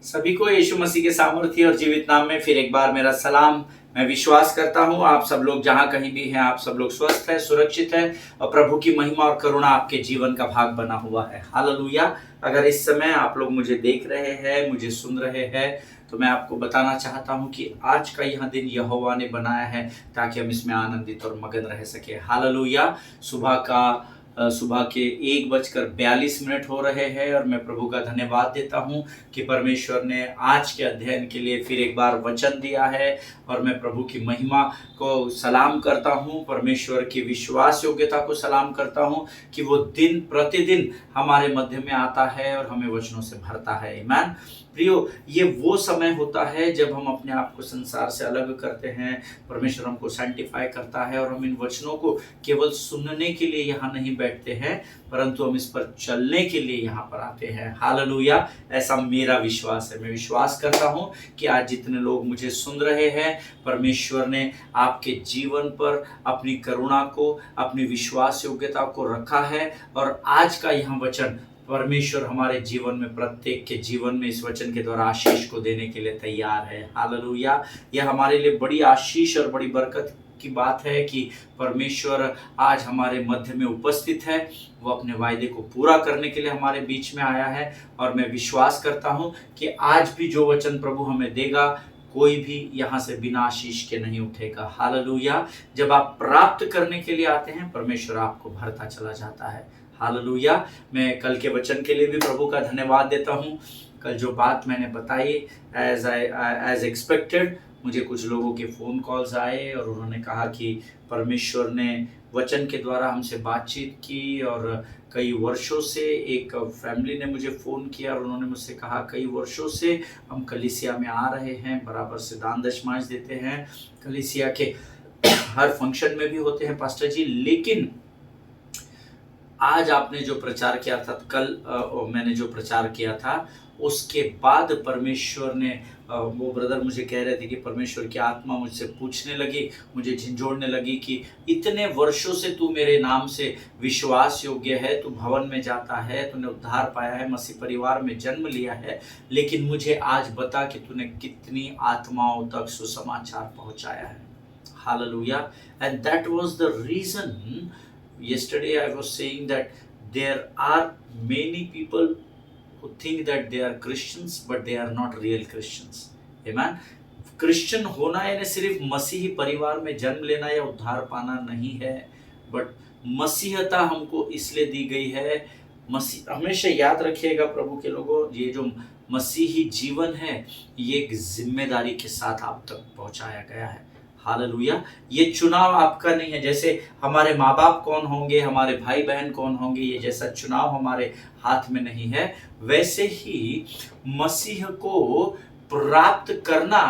सभी को यीशु मसीह के सामर्थ्य और जीवित नाम में फिर एक बार मेरा सलाम। मैं विश्वास करता हूँ आप सब लोग जहाँ कहीं भी हैं, आप सब लोग स्वस्थ हैं, सुरक्षित हैं और प्रभु की महिमा और करुणा आपके जीवन का भाग बना हुआ है। हालेलुया। अगर इस समय आप लोग मुझे देख रहे हैं, मुझे सुन रहे हैं, तो मैं आपको बताना चाहता हूँ कि आज का यह दिन यहोवा ने बनाया है ताकि हम इसमें आनंदित और मगन रह सके। हालेलुया। सुबह के 1:42 हो रहे हैं और मैं प्रभु का धन्यवाद देता हूं कि परमेश्वर ने आज के अध्ययन के लिए फिर एक बार वचन दिया है और मैं प्रभु की महिमा को सलाम करता हूं, परमेश्वर की विश्वास योग्यता को सलाम करता हूं कि वो दिन प्रतिदिन हमारे मध्य में आता है और हमें वचनों से भरता है। आमीन। प्रियो, ये वो समय होता है जब हम अपने आप को संसार से अलग करते हैं, परमेश्वर हमको सैंक्टिफाई करता है और हम इन वचनों को केवल सुनने के लिए यहाँ नहीं बैठते हैं, परंतु हम इस पर चलने के लिए यहाँ पर आते हैं। हालेलुया। ऐसा मेरा विश्वास है। मैं विश्वास करता हूँ कि आज जितने लोग मुझे सुन रहे हैं, परमेश्वर ने आपके जीवन पर अपनी करुणा को, अपनी विश्वास योग्यता को रखा है और आज का यह वचन परमेश्वर हमारे जीवन में, प्रत्येक के जीवन में इस वचन के द्वारा आशीष को देने के लिए तैयार है। हालेलुया। यह हमारे लिए बड़ी आशीष और बड़ी बरकत की बात है कि परमेश्वर आज हमारे मध्य में उपस्थित है। वो अपने वायदे को पूरा करने के लिए हमारे बीच में आया है और मैं विश्वास करता हूँ कि आज भी जो वचन प्रभु हमें देगा, कोई भी यहाँ से बिना आशीष के नहीं उठेगा। हालेलुया। जब आप प्राप्त करने के लिए आते हैं, परमेश्वर आपको भरता चला जाता है। हालेलुया। मैं कल के वचन के लिए भी प्रभु का धन्यवाद देता हूँ। कल जो बात मैंने बताई, एज एक्सपेक्टेड, मुझे कुछ लोगों के फ़ोन कॉल्स आए और उन्होंने कहा कि परमेश्वर ने वचन के द्वारा हमसे बातचीत की और कई वर्षों से एक फैमिली ने मुझे फ़ोन किया और उन्होंने मुझसे कहा कई वर्षों से हम कलीसिया में आ रहे हैं, बराबर से दान दशमांश देते हैं, कलीसिया के हर फंक्शन में भी होते हैं पास्टर जी, लेकिन आज आपने जो प्रचार किया था, कल मैंने जो प्रचार किया था, उसके बाद परमेश्वर ने, वो ब्रदर मुझे कह रहे थे कि परमेश्वर की आत्मा मुझसे पूछने लगी, मुझे झिंझोड़ने लगी कि इतने वर्षों से तू मेरे नाम से विश्वास योग्य है, तू भवन में जाता है, तूने उद्धार पाया है, मसीह परिवार में जन्म लिया है, लेकिन मुझे आज बता कि तूने कितनी आत्माओं तक सुसमाचार पहुंचाया है। Hallelujah. And that was the reason yesterday I was saying that there are many people who think that they are Christians but they are not real Christians. Amen. Christian होना यानी सिर्फ मसीही परिवार में जन्म लेना या उद्धार पाना नहीं है, बट मसीहता हमको इसलिए दी गई है। मसीह, हमेशा याद रखिएगा प्रभु के लोगों, ये जो मसीही जीवन है, ये एक जिम्मेदारी के साथ आप तक पहुंचाया गया है। हालेलुया। ये चुनाव आपका नहीं है। जैसे हमारे माँ बाप कौन होंगे, हमारे भाई बहन कौन होंगे, ये जैसा चुनाव हमारे हाथ में नहीं है, वैसे ही मसीह को प्राप्त करना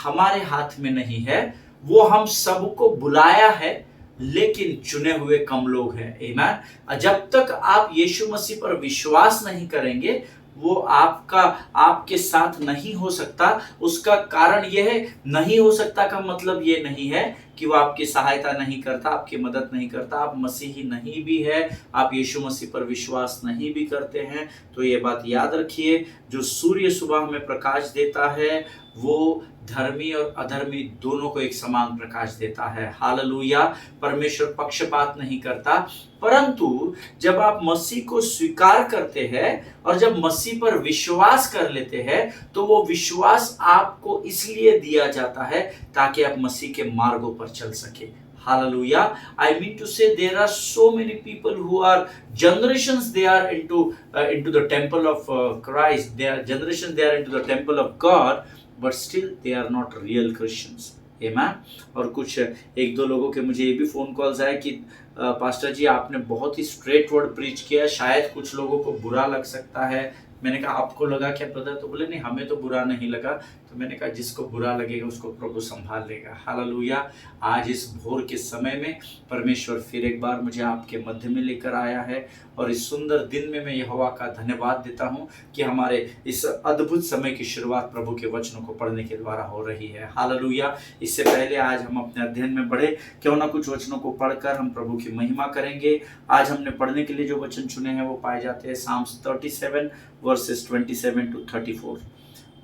हमारे हाथ में नहीं है। वो हम सबको बुलाया है, लेकिन चुने हुए कम लोग हैं। आमीन। जब तक आप यीशु मसीह पर विश्वास नहीं करेंगे, वो आपके साथ नहीं हो सकता। उसका कारण यह है, नहीं हो सकता का मतलब ये नहीं है कि वो आपकी सहायता नहीं करता, आपकी मदद नहीं करता। आप मसीही नहीं भी है, आप यीशु मसीह पर विश्वास नहीं भी करते हैं, तो ये बात याद रखिए, जो सूर्य सुबह में प्रकाश देता है, वो धर्मी और अधर्मी दोनों को एक समान प्रकाश देता है। हालेलुया। परमेश्वर पक्षपात नहीं करता, परंतु जब आप मसीह को स्वीकार करते हैं और जब मसीह पर विश्वास कर लेते हैं, तो वो विश्वास आपको इसलिए दिया जाता है ताकि आप मसीह के मार्गों पर चल सके। Hallelujah. I mean to say there are so many people who are generations they are into the temple of Christ. They are generations they are into the temple of God, but still they are not real Christians. Amen. और कुछ एक दो लोगों के मुझे ये भी phone calls आए कि पास्टर जी आपने बहुत ही स्ट्रेट वर्ड प्रीच किया, शायद कुछ लोगों को बुरा लग सकता है। मैंने कहा आपको लगा क्या ब्रदर? तो बोले नहीं, हमें तो बुरा नहीं लगा। तो मैंने कहा जिसको बुरा लगेगा उसको प्रभु संभाल लेगा। हालेलुया। आज इस भोर के समय में परमेश्वर फिर एक बार मुझे आपके मध्य में लेकर आया है और इस सुंदर दिन में मैं यहोवा का धन्यवाद देता हूँ कि हमारे इस अद्भुत समय की शुरुआत प्रभु के वचनों को पढ़ने के द्वारा हो रही है। हालेलुया। इससे पहले आज हम अपने अध्ययन में बढ़े, क्यों ना कुछ वचनों को पढ़कर हम प्रभु की महिमा करेंगे। आज हमने पढ़ने के लिए जो वचन चुने हैं वो पाए जाते हैं Psalms 37 वर्सेस 27 to 34।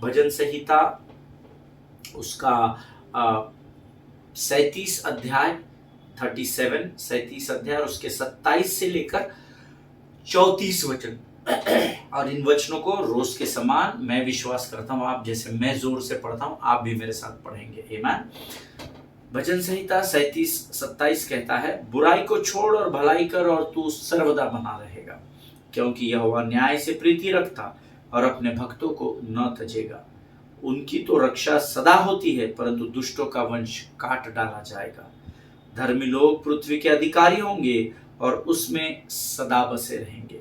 भजन संहिता उसका 37 अध्याय 37 अध्याय और उसके 27 से लेकर 34 वचन। और इन वचनों को रोज के समान मैं विश्वास करता हूं, आप जैसे मैं जोर से पढ़ता हूं आप भी मेरे साथ पढ़ेंगे। आमीन। भजन संहिता 37-27 कहता है, बुराई को छोड़ और भलाई कर और तू सर्वदा बना रहेगा, क्योंकि यहोवा न्याय से प्रीति रखता और अपने भक्तों को न तजेगा। उनकी तो रक्षा सदा होती है, परंतु दुष्टों का वंश काट डाला जाएगा। धर्मी लोग पृथ्वी के अधिकारी होंगे और उसमें सदा बसे रहेंगे।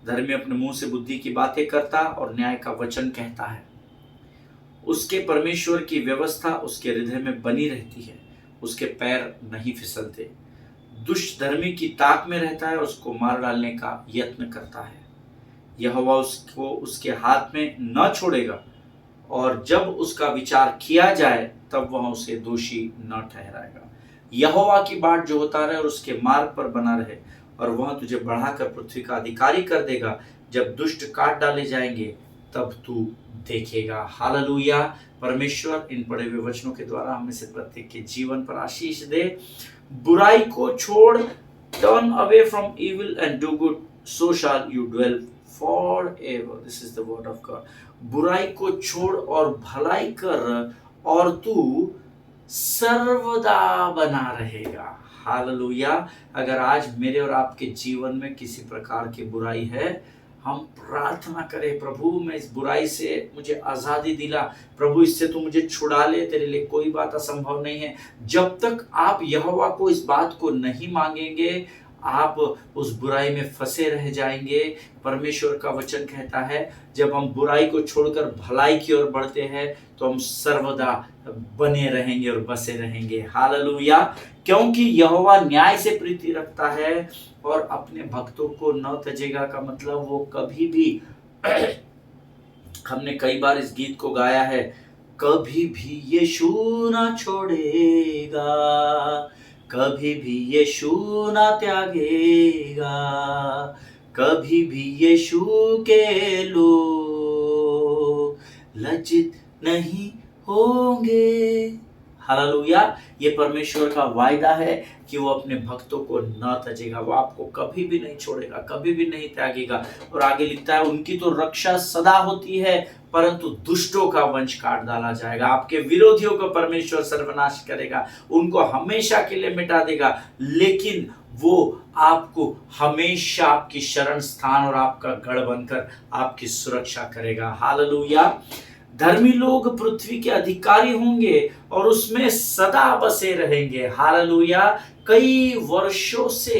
धर्मी अपने मुंह से बुद्धि की बातें करता और न्याय का वचन कहता है। उसके परमेश्वर की व्यवस्था उसके हृदय में बनी रहती है, उसके पैर नहीं फिसलते। दुष्ट धर्मी की ताक में रहता है, उसको मार डालने का यत्न करता है। यहोवा उसको उसके हाथ में न छोड़ेगा, और जब उसका विचार किया जाए तब वह उसे दोषी न ठहराएगा। यहोवा की बाट जो होता रहे और उसके मार्ग पर बना रहे, और वह तुझे बढ़ाकर पृथ्वी का अधिकारी कर देगा। जब दुष्ट काट डाले जाएंगे तब तू देखेगा। हालेलुया। परमेश्वर इन पढ़े हुए वचनों के द्वारा हमें से प्रत्येक के जीवन पर आशीष दे। बुराई को छोड़, turn away from evil and do good, so shall you dwell forever. This is the word of God. बुराई को छोड़ और भलाई कर और तू सर्वदा बना रहेगा। हालेलुया। अगर आज मेरे और आपके जीवन में किसी प्रकार की बुराई है, हम प्रार्थना करें, प्रभु मैं इस बुराई से मुझे आज़ादी दिला, प्रभु इससे तू मुझे छुड़ा ले, तेरे लिए कोई बात असंभव नहीं है। जब तक आप यहोवा को इस बात को नहीं मांगेंगे, आप उस बुराई में फंसे रह जाएंगे। परमेश्वर का वचन कहता है, जब हम बुराई को छोड़कर भलाई की ओर बढ़ते हैं तो हम सर्वदा बने रहेंगे और बसे रहेंगे। हालेलुया। क्योंकि यहोवा न्याय से प्रीति रखता है और अपने भक्तों को न तजेगा का मतलब वो कभी भी हमने कई बार इस गीत को गाया है, कभी भी यीशु न छोड़ेगा, कभी भी यीशु न त्यागेगा, कभी भी यीशु के लोग लज्जित नहीं होंगे। हालेलुया। ये परमेश्वर का वायदा है कि वो अपने भक्तों को न तजेगा, वो आपको कभी भी नहीं छोड़ेगा, कभी भी नहीं त्यागेगा। और आगे लिखता है, उनकी तो रक्षा सदा होती है, परंतु दुष्टों का वंश काट डाला जाएगा। आपके विरोधियों को परमेश्वर सर्वनाश करेगा, उनको हमेशा के लिए मिटा देगा, लेकिन वो आपको हमेशा आपकी शरण स्थान और आपका गढ़ बनकर आपकी सुरक्षा करेगा। हालेलुया। धर्मी लोग पृथ्वी के अधिकारी होंगे और उसमें सदा बसे रहेंगे। हालेलुया। कई वर्षों से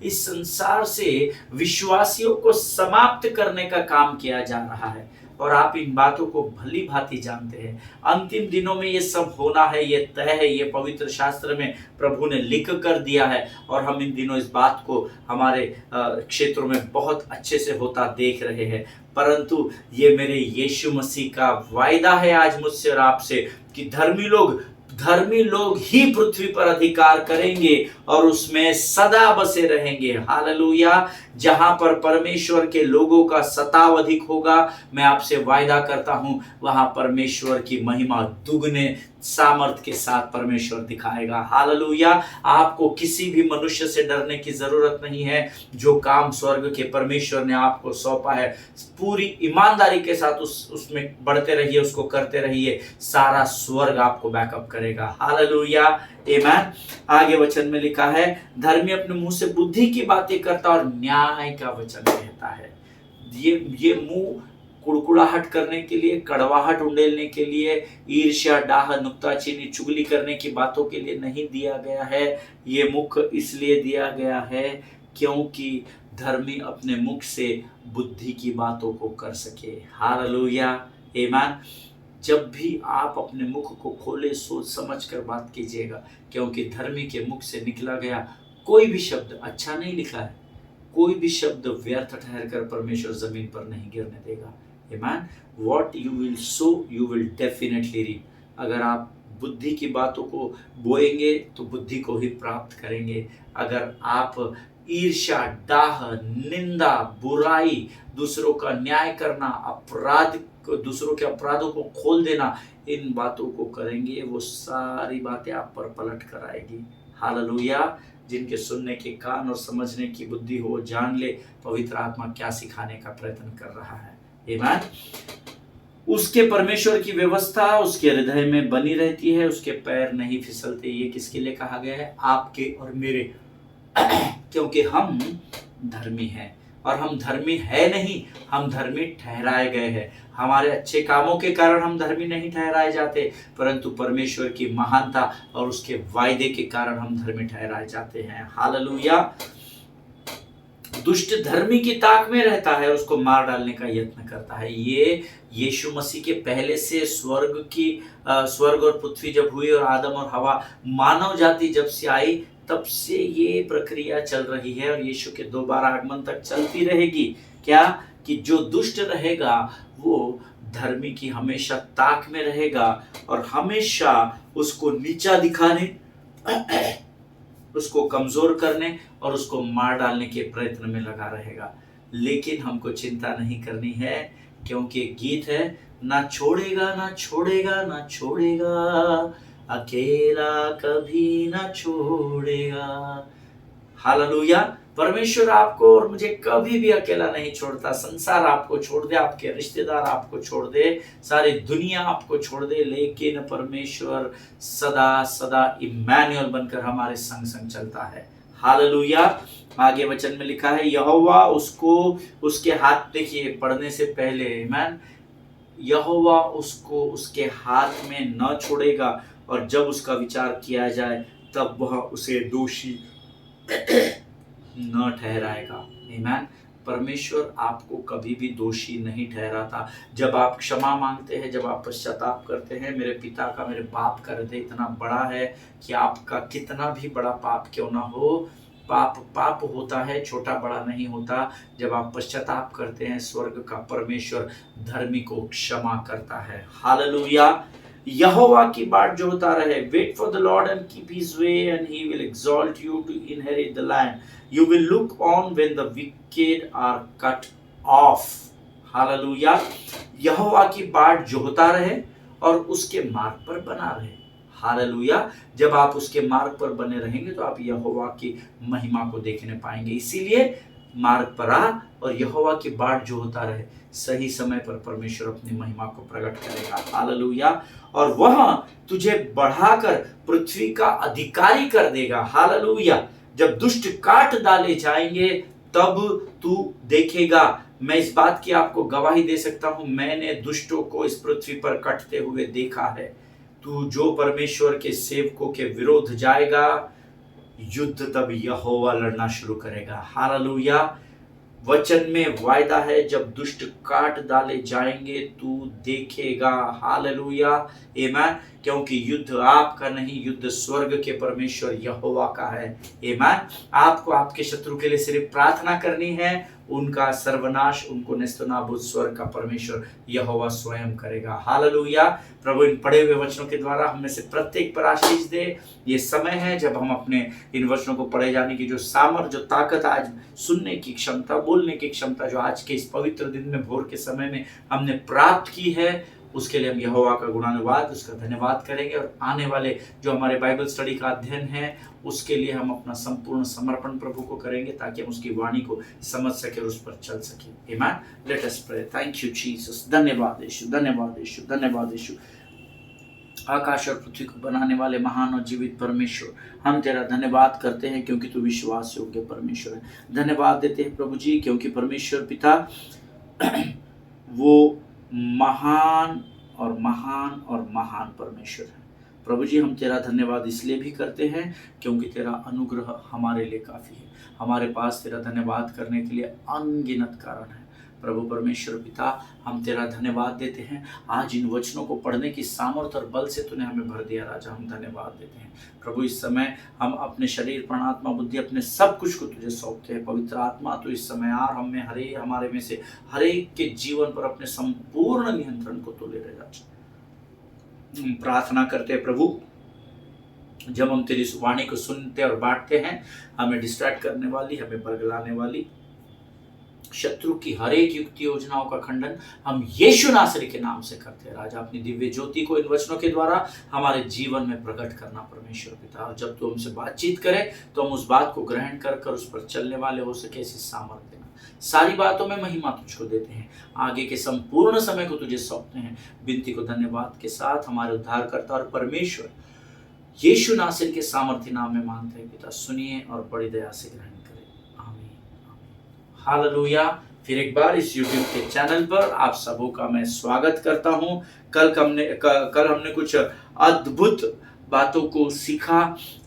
इस संसार से विश्वासियों को समाप्त करने का काम किया जा रहा है, और आप इन बातों को भली भांति जानते हैं। अंतिम दिनों में ये सब होना है, ये तय है, ये पवित्र शास्त्र में प्रभु ने लिख कर दिया है, और हम इन दिनों इस बात को हमारे क्षेत्रों में बहुत अच्छे से होता देख रहे हैं। परंतु ये मेरे यीशु मसीह का वायदा है आज मुझसे और आपसे कि धर्मी लोग ही पृथ्वी पर अधिकार करेंगे और उसमें सदा बसे रहेंगे। हालेलुया। जहां पर परमेश्वर के लोगों का सताव अधिक होगा, मैं आपसे वायदा करता हूं, वहां परमेश्वर की महिमा दुगने सामर्थ के साथ परमेश्वर दिखाएगा। हालेलुया। आपको किसी भी मनुष्य से डरने की जरूरत नहीं है। जो काम स्वर्ग के परमेश्वर ने आपको सौंपा है, पूरी ईमानदारी के साथ उसमें बढ़ते रहिए, उसको करते रहिए, सारा स्वर्ग आपको बैकअप करेगा। हालेलुया। आमीन। आगे वचन में लिखा है, धर्मी अपने मुंह से बुद्धि की बातें करता और न्याय का वचन कहता है। ये मुंह कुड़कुड़ाहट करने के लिए, कड़वाहट उंडेलने के लिए, ईर्ष्या, डाह, नुक्ताचीनी, चुगली करने की बातों के लिए नहीं दिया गया है। ये मुख इसलिए दिया गया है क्योंकि धर्मी अपने मुख से बुद्धि की बातों को कर सके। हालेलुया। आमीन। जब भी आप अपने मुख को खोले, सोच समझ कर बात कीजिएगा, क्योंकि धर्मी के मुख से निकला गया कोई भी शब्द अच्छा नहीं लिखा है, कोई भी शब्द व्यर्थ ठहर कर परमेश्वर जमीन पर नहीं गिरने देगा। आमीन। What you will sow you will definitely reap. अगर आप बुद्धि की बातों को बोएंगे तो बुद्धि को ही प्राप्त करेंगे। अगर आप ईर्ष्या, डाह, निंदा, बुराई, दूसरों का न्याय करना, दूसरों के अपराधों को खोल देना, इन बातों को करेंगे, वो सारी बातें आप पर पलट कर आएगी। हालेलुया। जिनके सुनने के कान और समझने की बुद्धि हो, जान ले पवित्र आत्मा क्या सिखाने का प्रयत्न कर रहा है। आमीन। उसके परमेश्वर की व्यवस्था उसके हृदय में बनी रहती है, उसके पैर नहीं फिसलते। ये किसके लिए कहा गया है? आपके और मेरे। क्योंकि हम धर्मी हैं, और हम धर्मी है नहीं, हम धर्मी ठहराए गए हैं। हमारे अच्छे कामों के कारण हम धर्मी नहीं ठहराए जाते, परंतु परमेश्वर की महानता और उसके वायदे के कारण हम धर्मी ठहराए जाते हैं। हालेलुया। दुष्ट धर्मी की ताक में रहता है, उसको मार डालने का यत्न करता है। ये यीशु मसीह के पहले से स्वर्ग और पृथ्वी जब हुई और आदम और हवा मानव जाति जब से आई, तब से ये प्रक्रिया चल रही है और यीशु के दोबारा आगमन तक चलती रहेगी। क्या? कि जो दुष्ट रहेगा वो धर्मी की हमेशा ताक में रहेगा और हमेशा उसको नीचा दिखाने, उसको कमजोर करने और उसको मार डालने के प्रयत्न में लगा रहेगा। लेकिन हमको चिंता नहीं करनी है, क्योंकि एक गीत है, ना छोड़ेगा ना छोड़ेगा ना छोड़ेगा, अकेला कभी ना छोड़ेगा। हालेलुया। परमेश्वर आपको और मुझे कभी भी अकेला नहीं छोड़ता। संसार आपको छोड़ दे, आपके रिश्तेदार आपको छोड़ दे, सारी दुनिया आपको छोड़ दे, लेकिन परमेश्वर सदा सदा इम्मानुएल बनकर हमारे संग संग चलता है। हालेलुया। आगे वचन में लिखा है, यहोवा उसको उसके हाथ, देखिए पढ़ने से पहले, आमीन, यहोवा उसको उसके हाथ में न छोड़ेगा, और जब उसका विचार किया जाए तब वह उसे दोषी न ठहराएगा। आमीन। परमेश्वर आपको कभी भी दोषी नहीं ठहराता। जब आप क्षमा मांगते हैं, जब आप पश्चाताप करते हैं, मेरे पिता का, मेरे बाप का हृदय इतना बड़ा है कि आपका कितना भी बड़ा पाप क्यों ना हो, पाप होता है, छोटा बड़ा नहीं होता। जब आप पश्चाताप करते हैं, स्वर्ग का परमेश्वर धर्मी को क्षमा करता है। हालेलुया। यहोवा की बाट जोहता रहे, wait for the Lord and keep his way and he will exalt you to inherit the land, you will look on when the wicked are cut off. Hallelujah. यहोवा की बाट जोहता रहे और उसके मार्ग पर बना रहे। हालेलुया। जब आप उसके मार्ग पर बने रहेंगे तो आप यहोवा की महिमा को देखने पाएंगे। इसीलिए मार्ग पर आ और यहोवा की बाट जो होता रहे, सही समय पर परमेश्वर अपनी महिमा को प्रकट करेगा। हालेलुया। और वह तुझे बढ़ाकर पृथ्वी का अधिकारी कर देगा। हालेलुया। जब दुष्ट काट डाले जाएंगे तब तू देखेगा। मैं इस बात की आपको गवाही दे सकता हूं, मैंने दुष्टों को इस पृथ्वी पर कटते हुए देखा है। तू जो परमेश्वर के सेवकों के विरोध जाएगा, युद्ध तब यहोवा लड़ना शुरू करेगा। हालेलुया। वचन में वायदा है, जब दुष्ट काट डाले जाएंगे तू देखेगा। हालेलुया। आमीन। क्योंकि युद्ध आपका नहीं, युद्ध स्वर्ग के परमेश्वर यहोवा का है। आमीन। आपको आपके शत्रु के लिए सिर्फ प्रार्थना करनी है, उनका सर्वनाश, उनको नेस्तनाबूद स्वर्ग का परमेश्वर यहोवा स्वयं करेगा। हालेलुया। प्रभु इन पढ़े हुए वचनों के द्वारा हम में से प्रत्येक पर आशीष दे। ये समय है जब हम अपने इन वचनों को पढ़े जाने की जो सामर्थ, जो ताकत, आज सुनने की क्षमता, बोलने की क्षमता जो आज के इस पवित्र दिन में, भोर के समय में हमने प्राप्त की है, उसके लिए हम यहोवा का गुणानुवाद, उसका धन्यवाद करेंगे। और आने वाले जो हमारे बाइबल स्टडी का अध्ययन है, उसके लिए हम अपना संपूर्ण समर्पण प्रभु को करेंगे, ताकि हम उसकी वाणी को समझ सके और उस पर चल सके। आमीन। Let us pray. Thank you Jesus. धन्यवाद यीशु, धन्यवाद यीशु, धन्यवाद यीशु। आकाश और पृथ्वी को बनाने वाले महान और जीवित परमेश्वर, हम तेरा धन्यवाद करते हैं क्योंकि तू विश्वास योग्य परमेश्वर है। धन्यवाद देते हैं प्रभु जी, क्योंकि परमेश्वर पिता वो महान और महान और महान परमेश्वर है। प्रभु जी, हम तेरा धन्यवाद इसलिए भी करते हैं क्योंकि तेरा अनुग्रह हमारे लिए काफ़ी है। हमारे पास तेरा धन्यवाद करने के लिए अनगिनत कारण है। प्रभु परमेश्वर पिता, हम तेरा धन्यवाद देते हैं। आज इन वचनों को पढ़ने की सामर्थ और बल से तूने हमें भर दिया राजा, हम धन्यवाद देते हैं। प्रभु इस समय हम अपने शरीर, प्राण, आत्मा, बुद्धि, अपने सब कुछ को तुझे सौंपते हैं। पवित्र आत्मा तो इस समय आ, हम में हमारे में से हर एक के जीवन पर अपने संपूर्ण नियंत्रण को तो ले रहे राजा। प्रार्थना करते हैं प्रभु, जब हम तेरी वाणी को सुनते और बांटते हैं, हमें डिस्ट्रैक्ट करने वाली, हमें बरगलाने वाली शत्रु की हर एक युक्ति योजनाओं का खंडन हम यीशु नासरी के नाम से करते हैं। राजा, अपनी दिव्य ज्योति को इन वचनों के द्वारा हमारे जीवन में प्रकट करना परमेश्वर पिता। और जब तू हमसे बातचीत करे तो हम उस बात को ग्रहण कर उस पर चलने वाले हो सके, ऐसी सामर्थ्य देना। सारी बातों में महिमा तुझको देते हैं, आगे के संपूर्ण समय को तुझे सौंपते हैं। विनती को धन्यवाद के साथ हमारे उद्धारकर्ता और परमेश्वर यीशु नासरी के सामर्थ्य नाम में मांगते हैं पिता, सुनिए और बड़ी दया से ग्रहण करें। आमीन। हालेलुया। फिर एक बार इस YouTube के चैनल पर आप सबों का मैं स्वागत करता हूं। कल हमने कुछ अद्भुत बातों को सीखा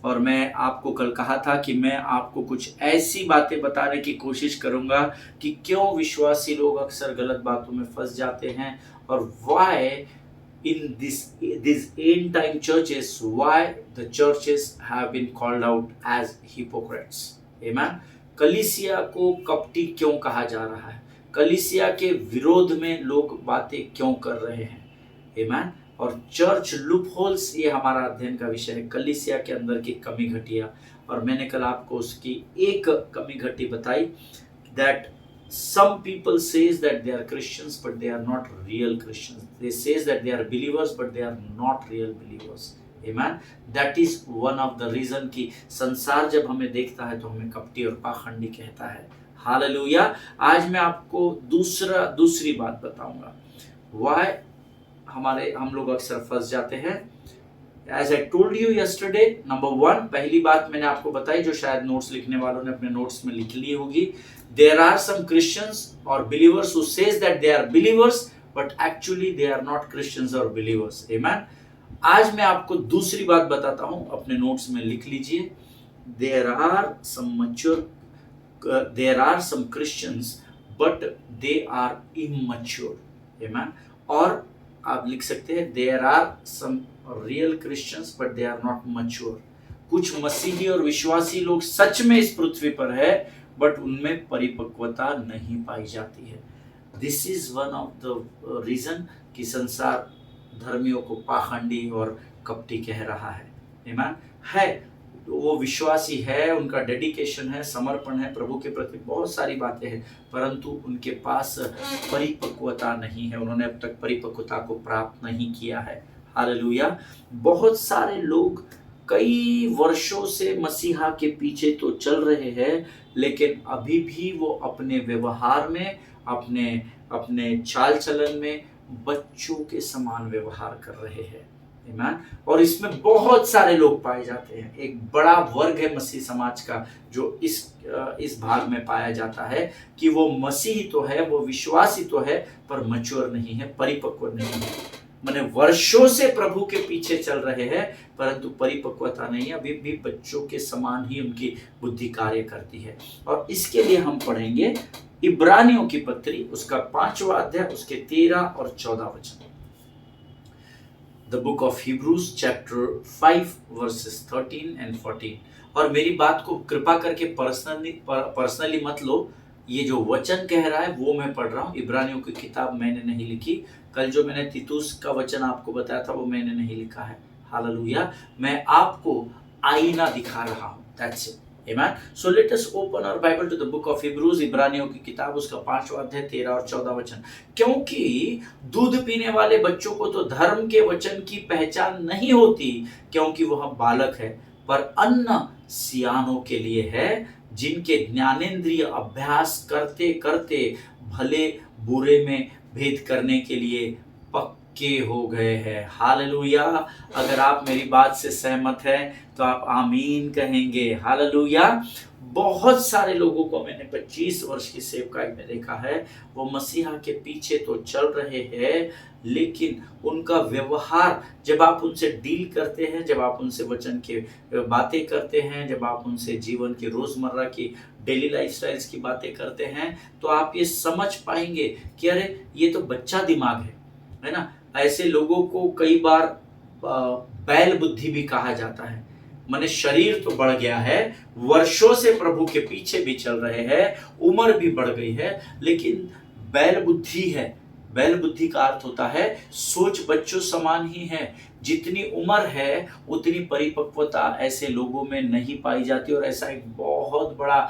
और मैं आपको कल कहा था कि मैं आपको कुछ ऐसी बातें बताने की कोशिश करूंगा कि क्यों विश्वासी लोग अक्सर गलत बातों में फंस जाते हैं और why in these end time churches, why the churches have been called out as hypocrites. Amen. कलीसिया को कपटी क्यों कहा जा रहा है, कलीसिया के विरोध में लोग बातें क्यों कर रहे हैं। Amen. और चर्च लूप होल्स, ये हमारा अध्ययन का विषय है, कलीसिया के अंदर की कमी घटिया। और मैंने कल आपको उसकी एक कमी घटी बताई, that some people says that they are Christians but they are not real Christians. They says that they are believers but they are not real believers. Amen. That is one of the reason कि संसार जब हमें देखता है तो हमें कपटी और पाखंडी कहता है। हालेलुया। आज मैं आपको दूसरी बात बताऊंगा why हम लोग अक्सर फंस जाते हैं। As I told you yesterday, number one, पहली बात मैंने आपको बताई जो शायद नोट्स लिखने वालों ने अपने नोट्स में लिख ली होगी। There are some Christians or believers who says that they are believers, but actually they are not Christians or believers. Amen. आज मैं आपको दूसरी बात बताता हूँ, अपने नोट्स में लिख लीजिए। There are some Christians, but they are immature. Amen. और आप लिख सकते हैं there are some real Christians but they are not mature. कुछ मसीही और विश्वासी लोग सच में इस पृथ्वी पर है बट उनमें परिपक्वता नहीं पाई जाती है। This is one of the reason कि संसार धर्मियों को पाखंडी और कपटी कह रहा है। आमीन। है वो विश्वासी है, उनका डेडिकेशन है, समर्पण है, प्रभु के प्रति बहुत सारी बातें हैं, परंतु उनके पास परिपक्वता नहीं है, उन्होंने अब तक परिपक्वता को प्राप्त नहीं किया है। हालेलुया। बहुत सारे लोग कई वर्षों से मसीहा के पीछे तो चल रहे हैं, लेकिन अभी भी वो अपने व्यवहार में, अपने चाल चलन में बच्चों के समान व्यवहार कर रहे हैं। आमीन। और इसमें बहुत सारे लोग पाए जाते हैं। एक बड़ा वर्ग है मसीह समाज का जो इस भाग में पाया जाता है कि वो मसीही तो है, वो विश्वासी तो है, पर मैच्योर नहीं है, परिपक्व नहीं है। माने वर्षों से प्रभु के पीछे चल रहे हैं परंतु परिपक्वता नहीं है, अभी भी बच्चों के समान ही उनकी बुद्धि कार्य करती है। और इसके लिए हम पढ़ेंगे इब्रानियों की पत्री, उसका 5वां अध्याय, उसके 13 और 14 वचन। The book of Hebrews chapter 5 verses 13 and 14। और मेरी बात को कृपा करके पर्सनली मत लो, ये जो वचन कह रहा है वो मैं पढ़ रहा हूँ। इब्रानियों की किताब मैंने नहीं लिखी। कल जो मैंने तीतुस का वचन आपको बताया था वो मैंने नहीं लिखा है। हालेलुया। मैं आपको आईना दिखा रहा हूँ। That's it. Amen. So let us open our Bible to the book of Hebrews, इब्रानियों की किताब, उसका 5वां अध्याय 13 और 14 वचन। क्योंकि दूध पीने वाले बच्चों को तो धर्म के वचन की पहचान नहीं होती क्योंकि वह बालक है, पर अन्न सियानों के लिए है जिनके ज्ञानेंद्रिय अभ्यास करते करते भले बुरे में भेद करने के लिए पक्के हो गए हैं। हालेलुया। अगर आप मेरी बात से सहमत हैं तो आप आमीन कहेंगे। हालेलुया। बहुत सारे लोगों को मैंने 25 वर्ष की सेवकाई में देखा है, वो मसीहा के पीछे तो चल रहे हैं लेकिन उनका व्यवहार, जब आप उनसे डील करते हैं, जब आप उनसे वचन के बातें करते हैं, जब आप उनसे जीवन की रोजमर्रा की डेली लाइफस्टाइल्स की बातें करते हैं, तो आप ये समझ पाएंगे कि अरे ये तो बच्चा दिमाग है ना। ऐसे लोगों को कई बार बैल बुद्धि भी कहा जाता है। माने शरीर तो बढ़ गया है, वर्षों से प्रभु के पीछे भी चल रहे हैं, उम्र भी बढ़ गई है, लेकिन बैल बुद्धि है, बैल बुद्धि का अर्थ होता है सोच बच्चों समान ही है। जितनी उम्र है उतनी परिपक्वता ऐसे लोगों में नहीं पाई जाती, और ऐसा एक बहुत बड़ा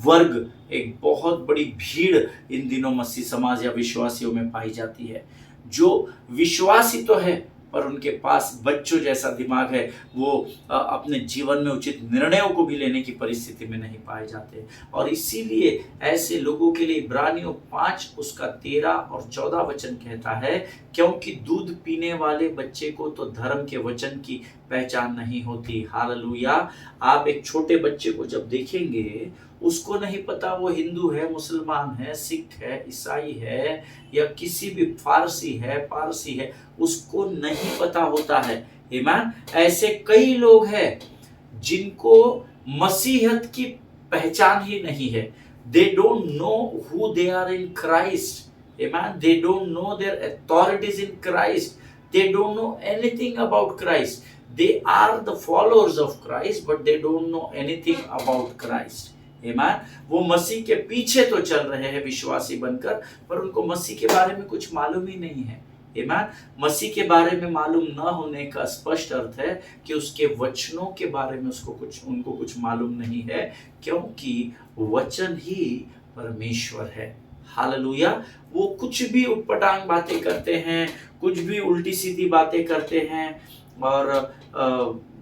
वर्ग, एक बहुत बड़ी भीड़ इन दिनों मसीह समाज या विश्वासियों में पाई जाती है, जो विश्वासी तो है पर उनके पास बच्चों जैसा दिमाग है। वो अपने जीवन में उचित निर्णयों को भी लेने की परिस्थिति में नहीं पाए जाते। और इसीलिए ऐसे लोगों के लिए इब्रानियों 5 उसका 13 और 14 वचन कहता है, क्योंकि दूध पीने वाले बच्चे को तो धर्म के वचन की पहचान नहीं होती। हालेलुया। आप एक छोटे बच्चे को जब देखेंगे, उसको नहीं पता वो हिंदू है, मुसलमान है, सिख है, ईसाई है, या किसी भी फारसी है, पारसी है, उसको नहीं पता होता है। आमीन। ऐसे कई लोग हैं जिनको मसीहत की पहचान ही नहीं है। They don't know who they are in Christ. आमीन। They don't know their authorities in Christ. They don't know anything about Christ. They are the followers of Christ, but they don't know anything about Christ. Amen. वो मसीह के पीछे तो चल रहे हैं विश्वासी बनकर, पर उनको मसीह के बारे में कुछ मालूम ही नहीं है। Amen. मसीह के बारे में मालूम न होने का स्पष्ट अर्थ है कि उसके वचनों के बारे में उनको कुछ मालूम नहीं है, क्योंकि वचन ही परमेश्वर है। हालेलुया। वो कुछ भी उटपटांग बातें करते हैं, कुछ भी उल्टी सीधी बातें करते हैं और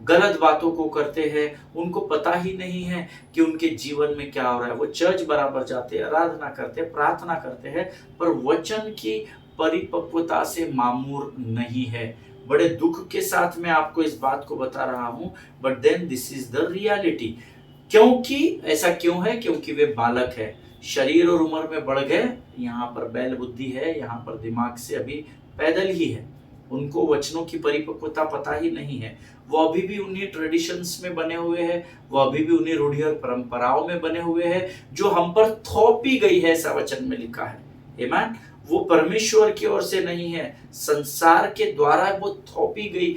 गलत बातों को करते हैं। उनको पता ही नहीं है कि उनके जीवन में क्या हो रहा है। वो चर्च बराबर जाते हैं, आराधना करते हैं, प्रार्थना करते हैं, पर वचन की परिपक्वता से मामूर नहीं है। बड़े दुख के साथ मैं आपको इस बात को बता रहा हूं, but then this is the reality. क्योंकि ऐसा क्यों है? क्योंकि वे बालक है, शरीर और उम्र में बढ़ गए, यहाँ पर बैल बुद्धि है, यहाँ पर दिमाग से अभी पैदल ही है। उनको वचनों की परिपक्वता पता ही नहीं है। वो अभी भी उन्हीं ट्रेडिशंस में बने हुए हैं, वो अभी भी उन्हीं रूढ़ी और परंपराओं में बने हुए हैं जो हम पर थोपी गई है, ऐसा वचन में लिखा है। आमीन। वो परमेश्वर की ओर से नहीं है, संसार के द्वारा वो थोपी गई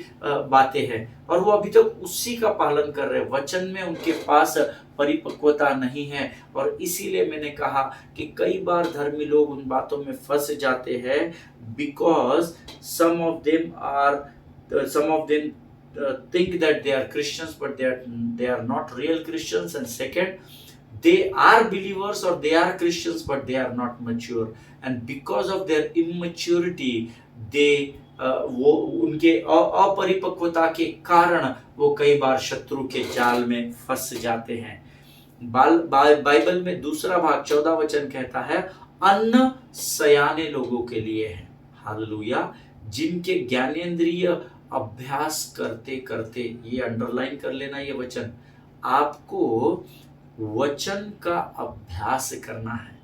बातें हैं, और वो अभी तक उसी का पालन कर रहे हैं। वचन में उनके पास परिपक्वता नहीं है, और इसीलिए मैंने कहा कि कई बार धर्मी लोग उन बातों में फंस जाते हैं, because some of them think that they are Christians, but they are not real Christians. And second, they are believers or they are Christians, but they are not mature. And because of their immaturity, they वो उनके अपरिपक्वता के कारण वो कई बार शत्रु के जाल में फंस जाते हैं। बाइबल में दूसरा भाग 14 वचन कहता है, अन्न सयाने लोगों के लिए है। हालेलुया। जिनके ज्ञानेंद्रिय अभ्यास करते करते, ये अंडरलाइन कर लेना, ये वचन आपको वचन का अभ्यास करना है।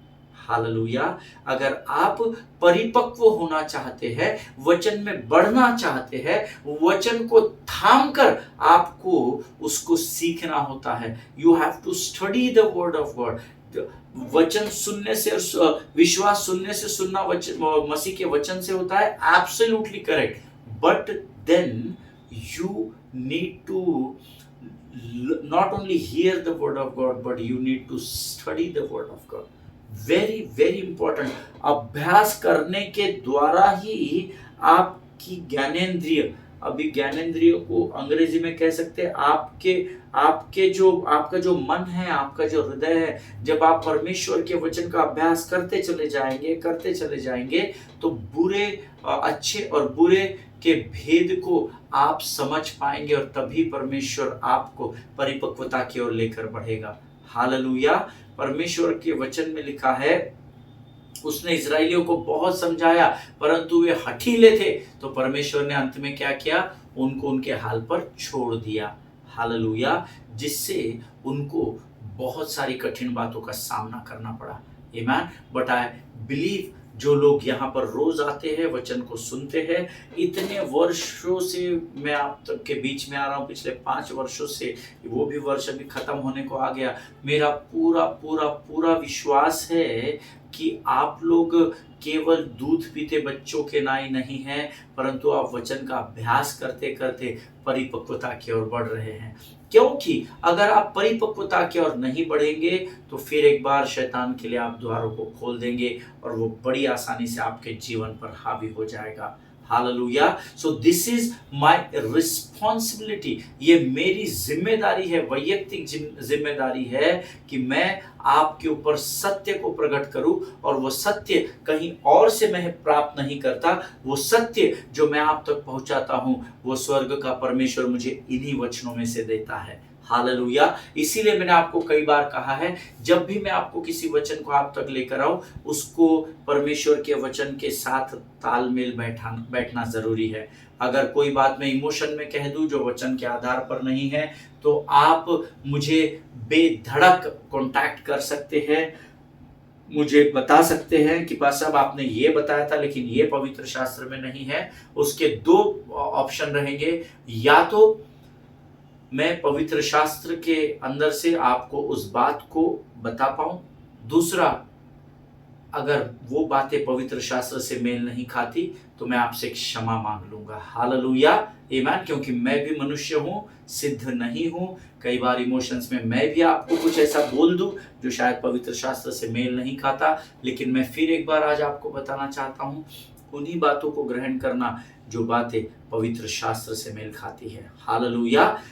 हालेलुया। अगर आप परिपक्व होना चाहते हैं, वचन में बढ़ना चाहते हैं, वचन को थाम कर आपको उसको सीखना होता है। You have to study the word of God. वचन सुनने से, विश्वास सुनने से सुनना मसीह के वचन से होता है, absolutely correct, but then you need to not only hear the word of God, but you need to study the word of God. Very very important. अभ्यास करने के द्वारा ही आपकी ज्ञानेंद्रिय, अभी ज्ञानेंद्रिय को अंग्रेजी में कह सकते हैं आपका जो मन है, आपका जो हृदय है, जब आप परमेश्वर के वचन का अभ्यास करते चले जाएंगे तो बुरे, अच्छे और बुरे के भेद को आप समझ पाएंगे, और तभी परमेश्वर आपको परिपक्वता की ओर लेकर बढ़ेगा। हालेलुया। परमेश्वर के वचन में लिखा है, उसने इजराइलियों को बहुत समझाया, परंतु वे हठीले थे, तो परमेश्वर ने अंत में क्या किया? उनको उनके हाल पर छोड़ दिया। हालेलुया। जिससे उनको बहुत सारी कठिन बातों का सामना करना पड़ा। आमीन। बट आई बिलीव जो लोग यहाँ पर रोज आते हैं, वचन को सुनते हैं, इतने वर्षों से मैं आप के बीच में आ रहा हूँ, पिछले 5 वर्षों से, वो भी वर्ष अभी खत्म होने को आ गया। मेरा पूरा विश्वास है कि आप लोग केवल दूध पीते बच्चों के नाई नहीं हैं, परंतु आप वचन का अभ्यास करते करते परिपक्वता की ओर बढ़ रहे हैं। क्योंकि अगर आप परिपक्वता की ओर नहीं बढ़ेंगे तो फिर एक बार शैतान के लिए आप द्वारों को खोल देंगे और वो बड़ी आसानी से आपके जीवन पर हावी हो जाएगा। Hallelujah. So this is my responsibility, ये मेरी जिम्मेदारी है, वैयक्तिक जिम्मेदारी है कि मैं आपके ऊपर सत्य को प्रकट करूं, और वो सत्य कहीं और से मैं प्राप्त नहीं करता, वो सत्य जो मैं आप तक पहुंचाता हूं वो स्वर्ग का परमेश्वर मुझे इन्हीं वचनों में से देता है। हालेलुया। इसीलिए मैंने आपको कई बार कहा है, जब भी मैं आपको किसी वचन को आप तक लेकर आऊं, उसको परमेश्वर के वचन के साथ तालमेल बैठना जरूरी है। अगर कोई बात मैं इमोशन में कह दूं जो वचन के आधार पर नहीं है, तो आप मुझे बेधड़क कांटेक्ट कर सकते हैं, मुझे बता सकते हैं कि पास साहब आपने ये बताया था लेकिन ये पवित्र शास्त्र में नहीं है। उसके दो ऑप्शन रहेंगे, या तो मैं पवित्र शास्त्र के अंदर से आपको उस बात को बता पाऊं, दूसरा अगर वो बातें पवित्र शास्त्र से मेल नहीं खाती तो मैं आपसे क्षमा मांग लूंगा। हालेलुया, आमीन। क्योंकि मैं भी मनुष्य हूं, सिद्ध नहीं हूं। कई बार इमोशंस में मैं भी आपको कुछ ऐसा बोल दूं जो शायद पवित्र शास्त्र से मेल नहीं खाता, लेकिन मैं फिर एक बार आज आपको बताना चाहता हूं, उन्हीं बातों को ग्रहण करना जो बातें पवित्र शास्त्र से मेल खाती है। हालेलुया।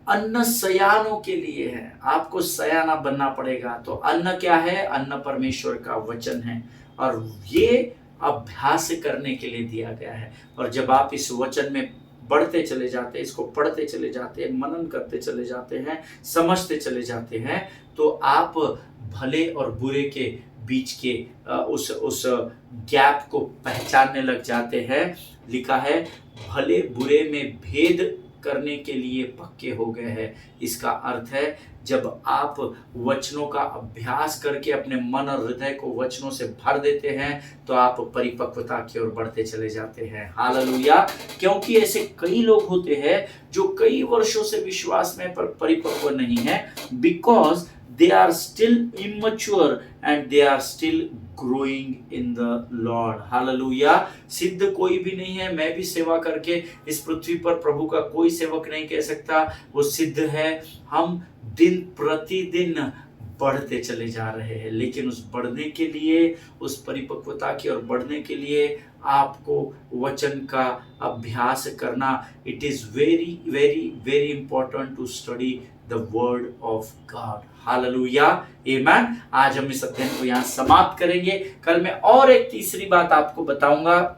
अन्न सयानों के लिए है, आपको सयाना बनना पड़ेगा। तो अन्न क्या है? अन्न परमेश्वर का वचन है, और ये अभ्यास करने के लिए दिया गया है। और जब आप इस वचन में बढ़ते चले जाते हैं, इसको पढ़ते चले जाते हैं, मनन करते चले जाते हैं, समझते चले जाते हैं, तो आप भले और बुरे के बीच के उस गैप को पहचानने लग जाते हैं। लिखा है, भले बुरे में भेद करने के लिए पक्के हो गए हैं। इसका अर्थ है, जब आप वचनों का अभ्यास करके अपने मन और हृदय को वचनों से भर देते हैं तो आप परिपक्वता की ओर बढ़ते चले जाते हैं। हालेलुया। क्योंकि ऐसे कई लोग होते हैं जो कई वर्षों से विश्वास में पर परिपक्व नहीं है, because they are still immature and they are still growing in the Lord. Hallelujah. सिद्ध कोई भी नहीं है। मैं भी सेवा करके इस पृथ्वी पर प्रभु का कोई सेवक नहीं कह सकता वो सिद्ध है। हम दिन प्रतिदिन बढ़ते चले जा रहे हैं, लेकिन उस बढ़ने के लिए, उस परिपक्वता की ओर बढ़ने के लिए आपको वचन का अभ्यास करना, it is very very very important to study the word of God. Hallelujah, आमीन। आज हम इस अध्ययन को यहाँ समाप्त करेंगे। कल मैं और एक तीसरी बात आपको बताऊंगा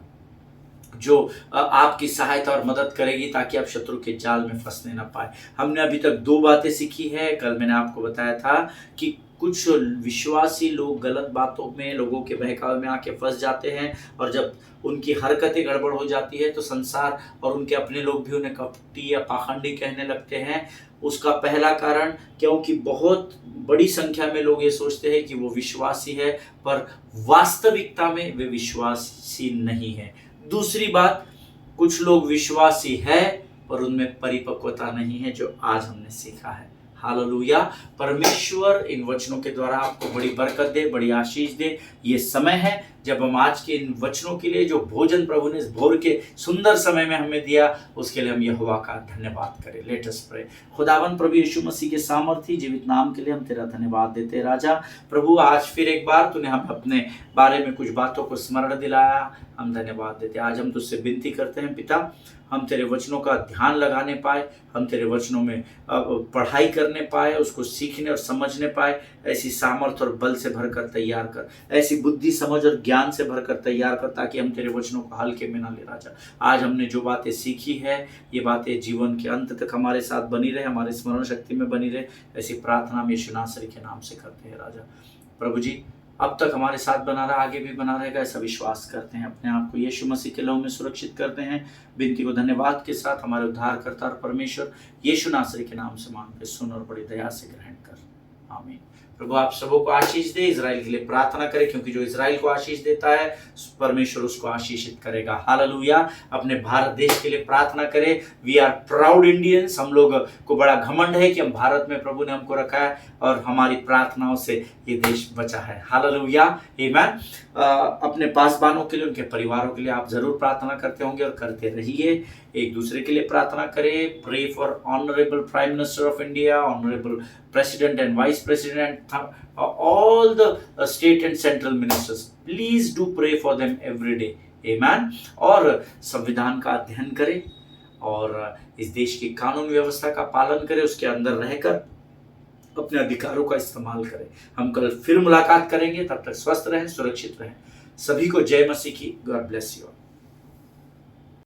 जो आपकी सहायता और मदद करेगी ताकि आप शत्रु के जाल में फंसने ना पाए। हमने अभी तक दो बातें सीखी है। कल मैंने आपको बताया था कि कुछ विश्वासी लोग गलत बातों में, लोगों के बहकावे में आके फंस जाते हैं, और जब उनकी हरकतें गड़बड़ हो जाती है तो संसार और उनके अपने लोग भी उन्हें कपटी या पाखंडी कहने लगते हैं। उसका पहला कारण, क्योंकि बहुत बड़ी संख्या में लोग ये सोचते हैं कि वो विश्वासी है, पर वास्तविकता में वे विश्वासी नहीं है। दूसरी बात, कुछ लोग विश्वासी है पर उनमें परिपक्वता नहीं है, जो आज हमने सीखा है। हालेलुया। परमेश्वर इन वचनों के द्वारा आपको बड़ी बरकत दे, बड़ी आशीष दे। ये समय है जब हम आज के इन वचनों के लिए, जो भोजन प्रभु ने इस भोर के सुंदर समय में हमें दिया, उसके लिए हम यहोवा का धन्यवाद करें। Let us pray. खुदावन प्रभु यीशु मसीह के सामर्थी जीवित नाम के लिए हम तेरा धन्यवाद देते हैं। राजा प्रभु, आज फिर एक बार तूने हमें अपने बारे में कुछ बातों को स्मरण दिलाया, हम धन्यवाद देते हैं। आज हम तुझसे विनती करते हैं पिता, हम तेरे वचनों का ध्यान लगाने पाए, हम तेरे वचनों में पढ़ाई करने पाए, उसको सीखने और समझने पाए। ऐसी सामर्थ और बल से भरकर तैयार कर, ऐसी बुद्धि समझ और ज्ञान से भरकर तैयार कर, ताकि हम तेरे वचनों को हल्के में ना ले। राजा, आज हमने जो बातें सीखी है, ये बातें जीवन के अंत तक हमारे साथ बनी रहे, हमारे स्मरण शक्ति में बनी रहे। ऐसी प्रार्थना हम यीशु नासरी के नाम से करते हैं। राजा प्रभु जी, अब तक हमारे साथ बना रहा, आगे भी बना रहेगा, ऐसा विश्वास करते हैं। अपने आप को यीशु मसीह के लहू में सुरक्षित करते हैं। विनती को धन्यवाद के साथ हमारे उद्धारकर्ता और परमेश्वर यीशु नासरी के नाम से मांगते, सुन और बड़ी दया से ग्रहण कर। आमीन। प्रभु आप सबों को आशीष दे। इजराइल के लिए प्रार्थना करें, क्योंकि जो इजराइल को आशीष देता है परमेश्वर उसको आशीषित करेगा। हालेलुया। अपने भारत देश के लिए प्रार्थना करें। We are proud Indians. हम लोग को बड़ा घमंड है कि हम भारत में प्रभु ने हमको रखा है और हमारी प्रार्थनाओं से ये देश बचा है। हालेलुया, आमीन। अपने पासबानों के लिए, उनके परिवारों के लिए आप जरूर प्रार्थना करते होंगे और करते रहिए। एक दूसरे के लिए प्रार्थना करें। Pray for honourable prime minister of India, honourable president and vice president, all the state and central ministers. Please do pray for them every day, आमीन। और संविधान का अध्ययन करें और इस देश की कानून व्यवस्था का पालन करें, उसके अंदर रहकर अपने अधिकारों का इस्तेमाल करें। हम कल फिर मुलाकात करेंगे, तब तक स्वस्थ रहें, सुरक्षित रहें। सभी को जय मसीह की। God bless you.